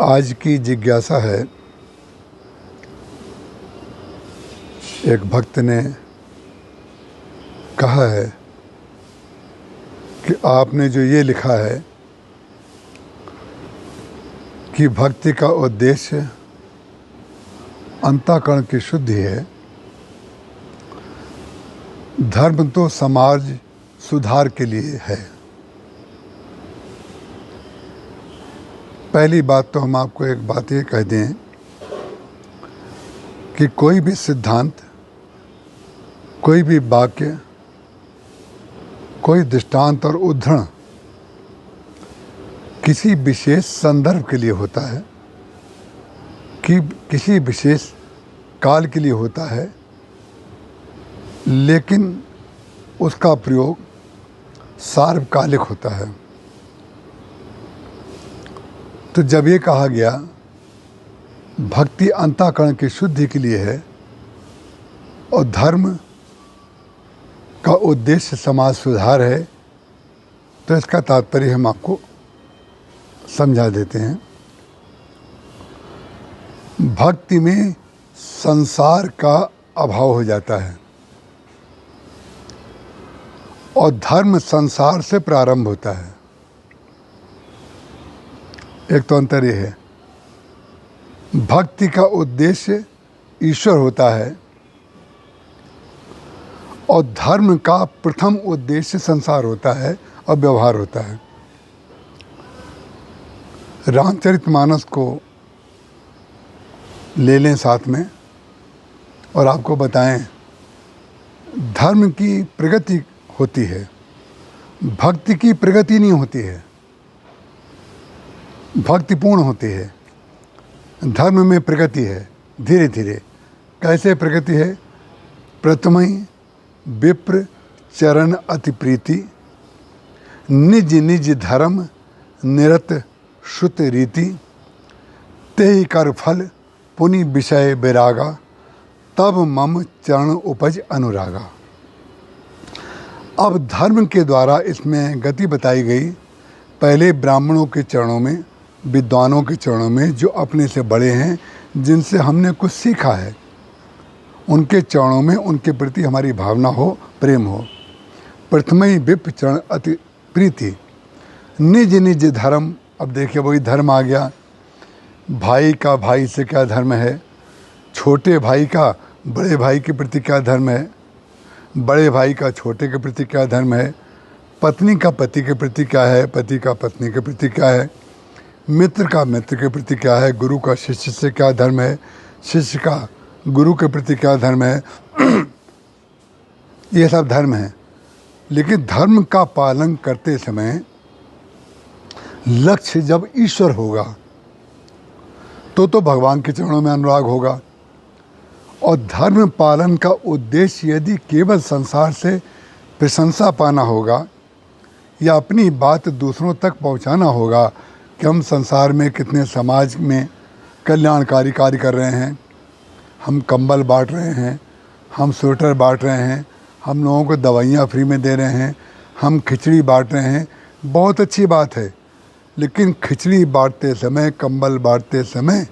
आज की जिज्ञासा है, एक भक्त ने कहा है कि आपने जो ये लिखा है कि भक्ति का उद्देश्य अंतःकरण की शुद्धि है, धर्म तो समाज सुधार के लिए है। पहली बात तो हम आपको एक बात ये कह दें कि कोई भी सिद्धांत, कोई भी वाक्य, कोई दृष्टांत और उद्धरण किसी विशेष संदर्भ के लिए होता है, कि किसी विशेष काल के लिए होता है, लेकिन उसका प्रयोग सार्वकालिक होता है। तो जब ये कहा गया भक्ति अंतःकरण की शुद्धि के लिए है और धर्म का उद्देश्य समाज सुधार है, तो इसका तात्पर्य हम आपको समझा देते हैं। भक्ति में संसार का अभाव हो जाता है और धर्म संसार से प्रारंभ होता है। एक तो अंतर ये है, भक्ति का उद्देश्य ईश्वर होता है और धर्म का प्रथम उद्देश्य संसार होता है और व्यवहार होता है। रामचरितमानस को ले लें साथ में और आपको बताएं, धर्म की प्रगति होती है, भक्ति की प्रगति नहीं होती है। भक्ति पूर्ण होती है, धर्म में प्रगति है धीरे धीरे। कैसे प्रगति है? प्रथमहि विप्र चरण अति प्रीति, निज निज धर्म निरत श्रुत रीति, तेहि कर फल पुनि विषय बैरागा, तब मम चरण उपज अनुरागा। अब धर्म के द्वारा इसमें गति बताई गई। पहले ब्राह्मणों के चरणों में, विद्वानों के चरणों में, जो अपने से बड़े हैं, जिनसे हमने कुछ सीखा है, उनके चरणों में उनके प्रति हमारी भावना हो, प्रेम हो। प्रथमहि विप्र चरण अति प्रीति, निज निज धर्म। अब देखिए वही धर्म आ गया। भाई का भाई से क्या धर्म है, छोटे भाई का बड़े भाई के प्रति क्या धर्म है, बड़े भाई का छोटे के प्रति क्या धर्म है, पत्नी का पति के प्रति क्या है, पति का पत्नी के प्रति क्या है, मित्र का मित्र के प्रति क्या है, गुरु का शिष्य से क्या धर्म है, शिष्य का गुरु के प्रति क्या धर्म है। ये सब धर्म है। लेकिन धर्म का पालन करते समय लक्ष्य जब ईश्वर होगा तो भगवान के चरणों में अनुराग होगा। और धर्म पालन का उद्देश्य यदि केवल संसार से प्रशंसा पाना होगा या अपनी बात दूसरों तक पहुंचाना होगा कि हम संसार में कितने समाज में कल्याणकारी कार्य कर रहे हैं, हम कंबल बांट रहे हैं, हम स्वेटर बांट रहे हैं, हम लोगों को दवाइयाँ फ्री में दे रहे हैं, हम खिचड़ी बांट रहे हैं, बहुत अच्छी बात है। लेकिन खिचड़ी बांटते समय, कंबल बांटते समय,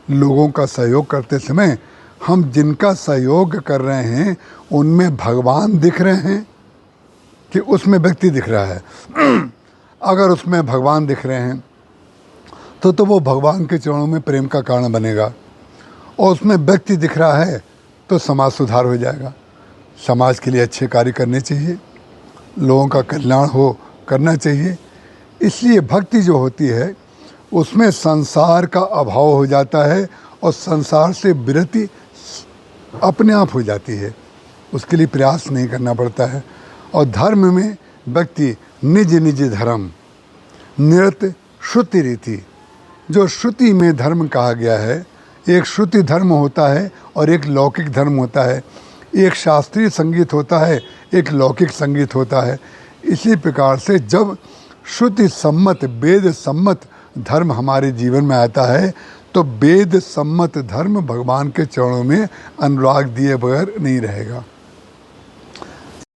लोगों का सहयोग करते समय हम जिनका सहयोग कर रहे हैं उनमें भगवान दिख रहे हैं कि उसमें व्यक्ति दिख रहा है? अगर उसमें भगवान दिख रहे हैं तो वो भगवान के चरणों में प्रेम का कारण बनेगा। और उसमें व्यक्ति दिख रहा है तो समाज सुधार हो जाएगा। समाज के लिए अच्छे कार्य करने चाहिए, लोगों का कल्याण हो करना चाहिए। इसलिए भक्ति जो होती है उसमें संसार का अभाव हो जाता है और संसार से विरति अपने आप हो जाती है, उसके लिए प्रयास नहीं करना पड़ता है। और धर्म में व्यक्ति निज निज धर्म निरत श्रुति रीति, जो श्रुति में धर्म कहा गया है, एक श्रुति धर्म होता है और एक लौकिक धर्म होता है, एक शास्त्रीय संगीत होता है, एक लौकिक संगीत होता है। इसी प्रकार से जब श्रुति सम्मत, वेद सम्मत धर्म हमारे जीवन में आता है तो वेद सम्मत धर्म भगवान के चरणों में अनुराग दिए बगैर नहीं रहेगा।